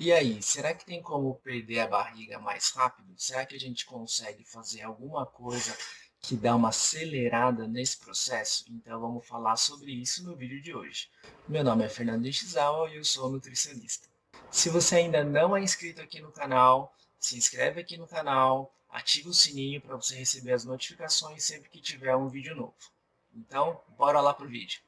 E aí, será que tem como perder a barriga mais rápido? Será que a gente consegue fazer alguma coisa que dá uma acelerada nesse processo? Então vamos falar sobre isso no vídeo de hoje. Meu nome é Fernando Nishizawa e eu sou nutricionista. Se você ainda não é inscrito aqui no canal, se inscreve aqui no canal, ativa o sininho para você receber as notificações sempre que tiver um vídeo novo. Então, bora lá pro vídeo.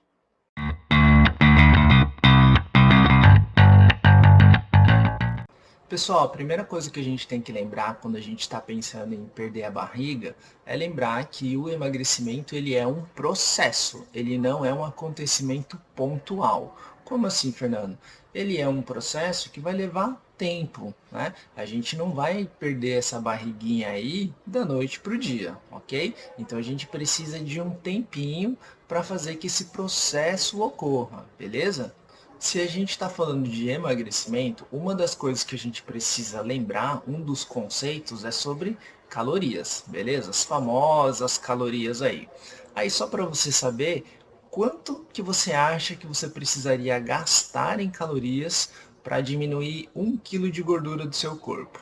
Pessoal, a primeira coisa que a gente tem que lembrar quando a gente está pensando em perder a barriga é lembrar que o emagrecimento ele é um processo, ele não é um acontecimento pontual. Como assim, Fernando? Ele é um processo que vai levar tempo, né? A gente não vai perder essa barriguinha aí da noite para o dia, ok? Então a gente precisa de um tempinho para fazer que esse processo ocorra, beleza? Se a gente está falando de emagrecimento, uma das coisas que a gente precisa lembrar, um dos conceitos é sobre calorias, beleza? As famosas calorias aí. Aí só para você saber, quanto que você acha que você precisaria gastar em calorias para diminuir 1 quilo de gordura do seu corpo?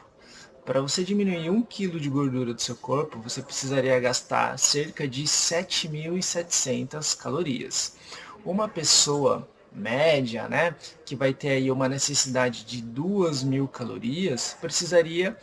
Para você diminuir 1 quilo de gordura do seu corpo, você precisaria gastar cerca de 7.700 calorias. Uma pessoa média, né, que vai ter aí uma necessidade de 2.000 calorias, precisaria,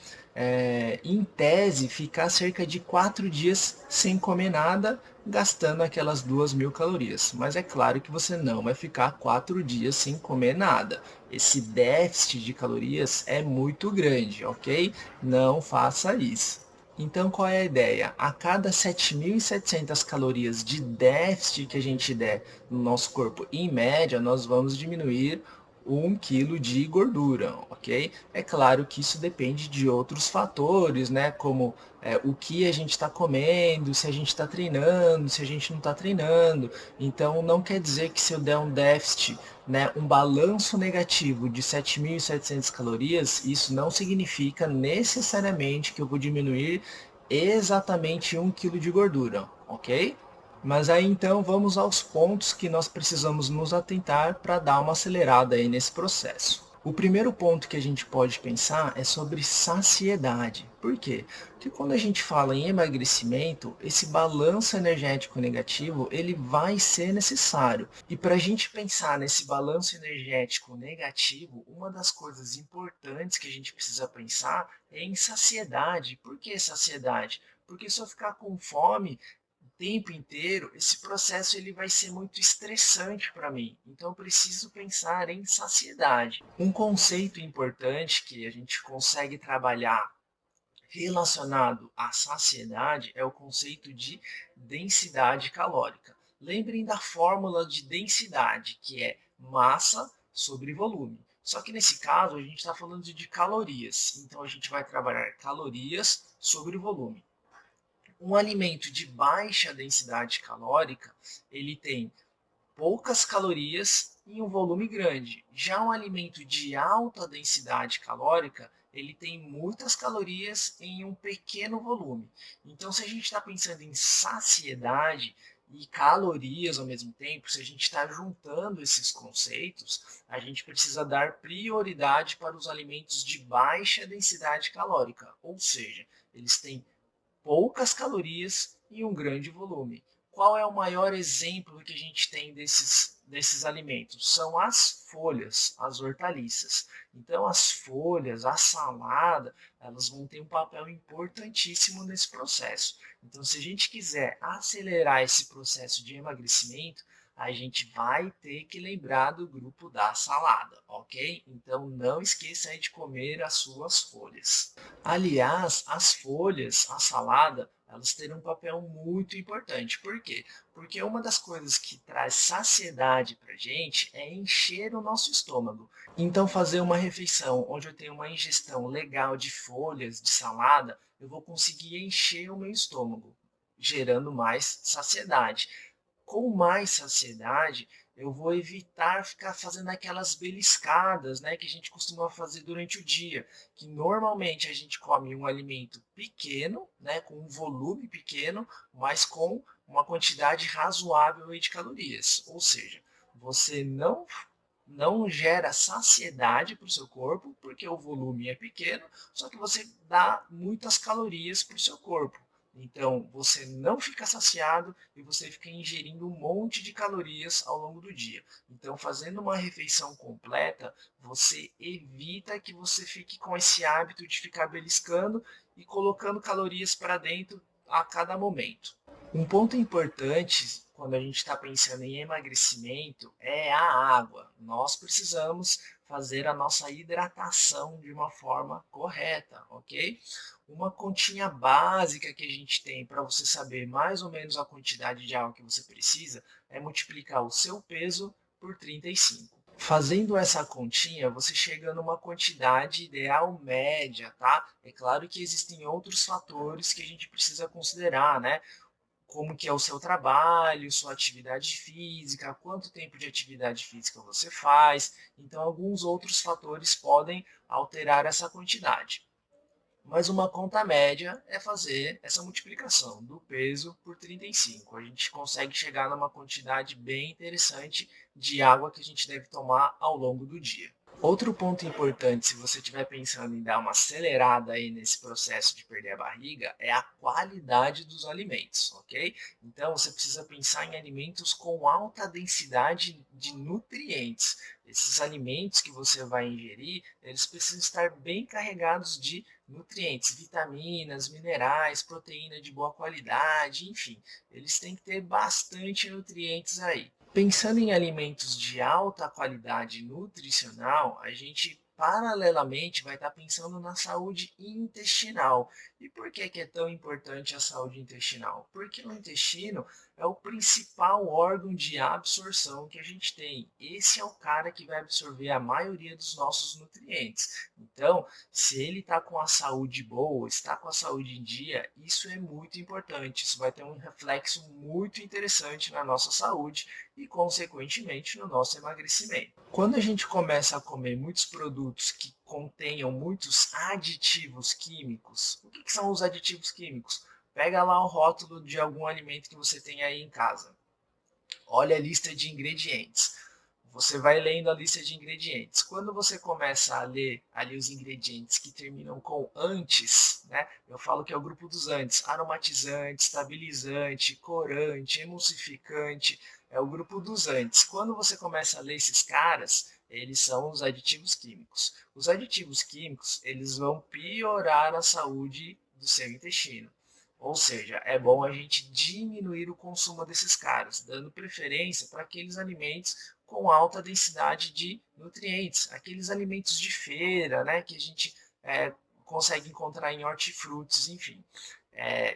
em tese, ficar cerca de 4 dias sem comer nada, gastando aquelas 2.000 calorias. Mas é claro que você não vai ficar 4 dias sem comer nada. Esse déficit de calorias é muito grande, ok? Não faça isso. Então, qual é a ideia? A cada 7.700 calorias de déficit que a gente der no nosso corpo, em média, nós vamos diminuir 1 quilo de gordura, ok? É claro que isso depende de outros fatores, né? Como o que a gente está comendo, se a gente está treinando, se a gente não está treinando. Então, não quer dizer que se eu der um déficit, né, um balanço negativo de 7.700 calorias, isso não significa necessariamente que eu vou diminuir exatamente 1 quilo de gordura, ok? Mas aí então vamos aos pontos que nós precisamos nos atentar para dar uma acelerada aí nesse processo. O primeiro ponto que a gente pode pensar é sobre saciedade. Por quê? Porque quando a gente fala em emagrecimento, esse balanço energético negativo ele vai ser necessário. E para a gente pensar nesse balanço energético negativo, uma das coisas importantes que a gente precisa pensar é em saciedade. Por que saciedade? Porque se eu ficar com fome, tempo inteiro, esse processo ele vai ser muito estressante para mim. Então eu preciso pensar em saciedade. Um conceito importante que a gente consegue trabalhar relacionado à saciedade é o conceito de densidade calórica. Lembrem da fórmula de densidade, que é massa sobre volume. Só que nesse caso a gente está falando de calorias, então a gente vai trabalhar calorias sobre volume. Um alimento de baixa densidade calórica, ele tem poucas calorias em um volume grande. Já um alimento de alta densidade calórica, ele tem muitas calorias em um pequeno volume. Então, se a gente está pensando em saciedade e calorias ao mesmo tempo, se a gente está juntando esses conceitos, a gente precisa dar prioridade para os alimentos de baixa densidade calórica, ou seja, eles têm poucas calorias e um grande volume. Qual é o maior exemplo que a gente tem desses alimentos? São as folhas, as hortaliças. Então, as folhas, a salada, elas vão ter um papel importantíssimo nesse processo. Então, se a gente quiser acelerar esse processo de emagrecimento, a gente vai ter que lembrar do grupo da salada, ok? Então, não esqueça aí de comer as suas folhas. Aliás, as folhas, a salada, elas têm um papel muito importante. Por quê? Porque uma das coisas que traz saciedade para gente é encher o nosso estômago. Então, fazer uma refeição onde eu tenho uma ingestão legal de folhas, de salada, eu vou conseguir encher o meu estômago, gerando mais saciedade. Com mais saciedade, eu vou evitar ficar fazendo aquelas beliscadas, né, que a gente costuma fazer durante o dia, que normalmente a gente come um alimento pequeno, né, com um volume pequeno, mas com uma quantidade razoável de calorias. Ou seja, você não gera saciedade para o seu corpo, porque o volume é pequeno, só que você dá muitas calorias para o seu corpo. Então, você não fica saciado e você fica ingerindo um monte de calorias ao longo do dia. Então, fazendo uma refeição completa, você evita que você fique com esse hábito de ficar beliscando e colocando calorias para dentro a cada momento. Um ponto importante quando a gente está pensando em emagrecimento é a água. Nós precisamos fazer a nossa hidratação de uma forma correta, ok? Uma continha básica que a gente tem para você saber mais ou menos a quantidade de água que você precisa é multiplicar o seu peso por 35. Fazendo essa continha, você chega numa quantidade ideal média, tá? É claro que existem outros fatores que a gente precisa considerar, né? Como que é o seu trabalho, sua atividade física, quanto tempo de atividade física você faz. Então, alguns outros fatores podem alterar essa quantidade. Mas uma conta média é fazer essa multiplicação do peso por 35. A gente consegue chegar numa quantidade bem interessante de água que a gente deve tomar ao longo do dia. Outro ponto importante, se você estiver pensando em dar uma acelerada aí nesse processo de perder a barriga, é a qualidade dos alimentos, ok? Então você precisa pensar em alimentos com alta densidade de nutrientes. Esses alimentos que você vai ingerir, eles precisam estar bem carregados de nutrientes, vitaminas, minerais, proteína de boa qualidade, enfim, eles têm que ter bastante nutrientes aí. Pensando em alimentos de alta qualidade nutricional, a gente paralelamente vai estar pensando na saúde intestinal. E por que é tão importante a saúde intestinal? Porque o intestino é o principal órgão de absorção que a gente tem. Esse é o cara que vai absorver a maioria dos nossos nutrientes. Então, se ele está com a saúde boa, está com a saúde em dia, isso é muito importante. Isso vai ter um reflexo muito interessante na nossa saúde e, consequentemente, no nosso emagrecimento. Quando a gente começa a comer muitos produtos que contenham muitos aditivos químicos, o que são os aditivos químicos? Pega lá o rótulo de algum alimento que você tem aí em casa. Olha a lista de ingredientes. Você vai lendo a lista de ingredientes. Quando você começa a ler ali os ingredientes que terminam com antes, né? Eu falo que é o grupo dos antes: aromatizante, estabilizante, corante, emulsificante, é o grupo dos antes. Quando você começa a ler esses caras, eles são os aditivos químicos. Os aditivos químicos, eles vão piorar a saúde do seu intestino. Ou seja, é bom a gente diminuir o consumo desses caras, dando preferência para aqueles alimentos com alta densidade de nutrientes, aqueles alimentos de feira, né, que a gente consegue encontrar em hortifrutis, enfim.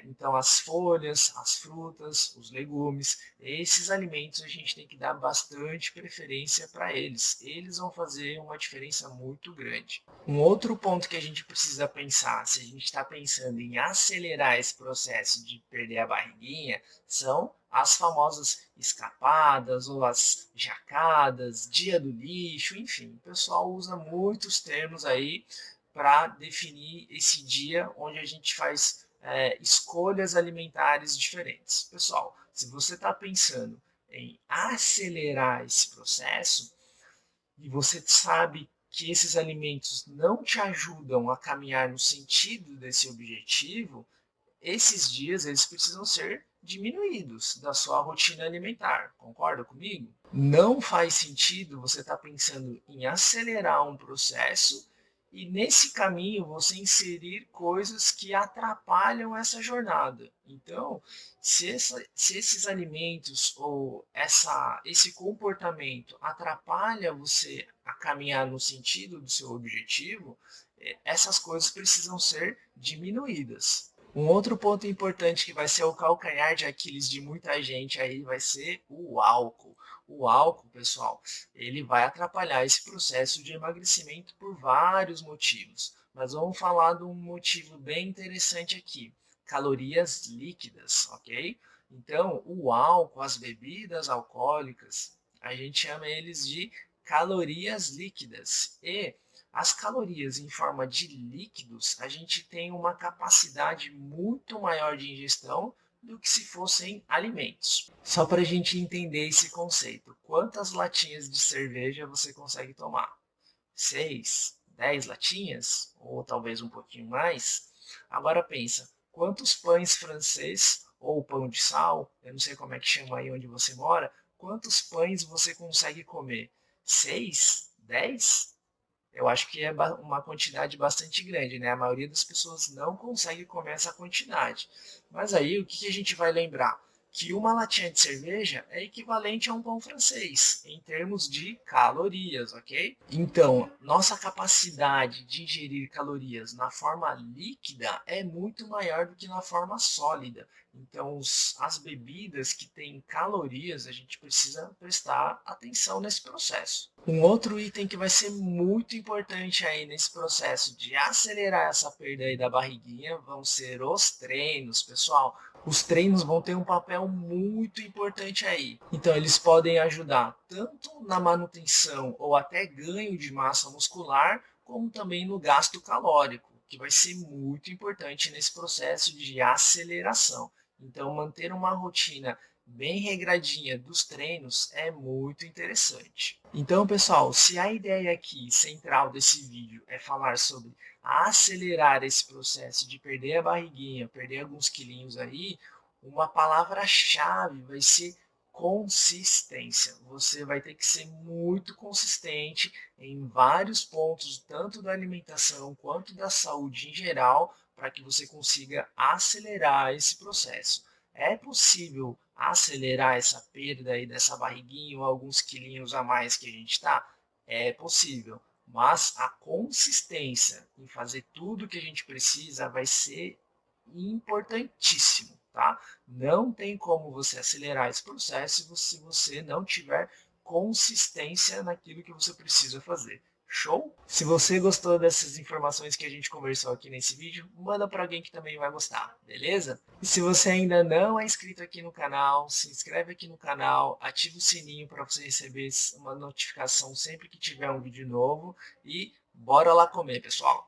Então, as folhas, as frutas, os legumes, esses alimentos a gente tem que dar bastante preferência para eles. Eles vão fazer uma diferença muito grande. Um outro ponto que a gente precisa pensar, se a gente está pensando em acelerar esse processo de perder a barriguinha, são as famosas escapadas ou as jacadas, dia do lixo, enfim, o pessoal usa muitos termos aí para definir esse dia onde a gente faz escolhas alimentares diferentes. Pessoal, se você está pensando em acelerar esse processo e você sabe que esses alimentos não te ajudam a caminhar no sentido desse objetivo, esses dias eles precisam ser diminuídos da sua rotina alimentar. Concorda comigo? Não faz sentido você estar pensando em acelerar um processo e nesse caminho você inserir coisas que atrapalham essa jornada. Então, se esses alimentos ou esse comportamento atrapalha você a caminhar no sentido do seu objetivo, essas coisas precisam ser diminuídas. Um outro ponto importante que vai ser o calcanhar de Aquiles de muita gente aí vai ser o álcool. O álcool, pessoal, ele vai atrapalhar esse processo de emagrecimento por vários motivos. Mas vamos falar de um motivo bem interessante aqui: calorias líquidas, ok? Então, o álcool, as bebidas alcoólicas, a gente chama eles de calorias líquidas. E as calorias em forma de líquidos, a gente tem uma capacidade muito maior de ingestão do que se fossem alimentos. Só para a gente entender esse conceito, quantas latinhas de cerveja você consegue tomar? 6, 10 latinhas? Ou talvez um pouquinho mais? Agora pensa, quantos pães francês ou pão de sal, eu não sei como é que chama aí onde você mora, quantos pães você consegue comer? 6, 10? Eu acho que é uma quantidade bastante grande, né? A maioria das pessoas não consegue comer essa quantidade. Mas aí, o que que a gente vai lembrar? Que uma latinha de cerveja é equivalente a um pão francês, em termos de calorias, ok? Então, nossa capacidade de ingerir calorias na forma líquida é muito maior do que na forma sólida. Então, as bebidas que têm calorias, a gente precisa prestar atenção nesse processo. Um outro item que vai ser muito importante aí nesse processo de acelerar essa perda aí da barriguinha vão ser os treinos, pessoal. Os treinos vão ter um papel muito importante aí. Então, eles podem ajudar tanto na manutenção ou até ganho de massa muscular, como também no gasto calórico, que vai ser muito importante nesse processo de aceleração. Então, manter uma rotina bem regradinha dos treinos é muito interessante. Então, pessoal, se a ideia aqui central desse vídeo é falar sobre acelerar esse processo de perder a barriguinha, perder alguns quilinhos aí, uma palavra-chave vai ser consistência. Você vai ter que ser muito consistente em vários pontos, tanto da alimentação quanto da saúde em geral, para que você consiga acelerar esse processo. É possível acelerar essa perda aí dessa barriguinha ou alguns quilinhos a mais que a gente está? É possível, mas a consistência em fazer tudo que a gente precisa vai ser importantíssimo, tá? Não tem como você acelerar esse processo se você não tiver consistência naquilo que você precisa fazer. Show? Se você gostou dessas informações que a gente conversou aqui nesse vídeo, manda para alguém que também vai gostar, beleza? E se você ainda não é inscrito aqui no canal, se inscreve aqui no canal, ativa o sininho para você receber uma notificação sempre que tiver um vídeo novo e bora lá comer, pessoal!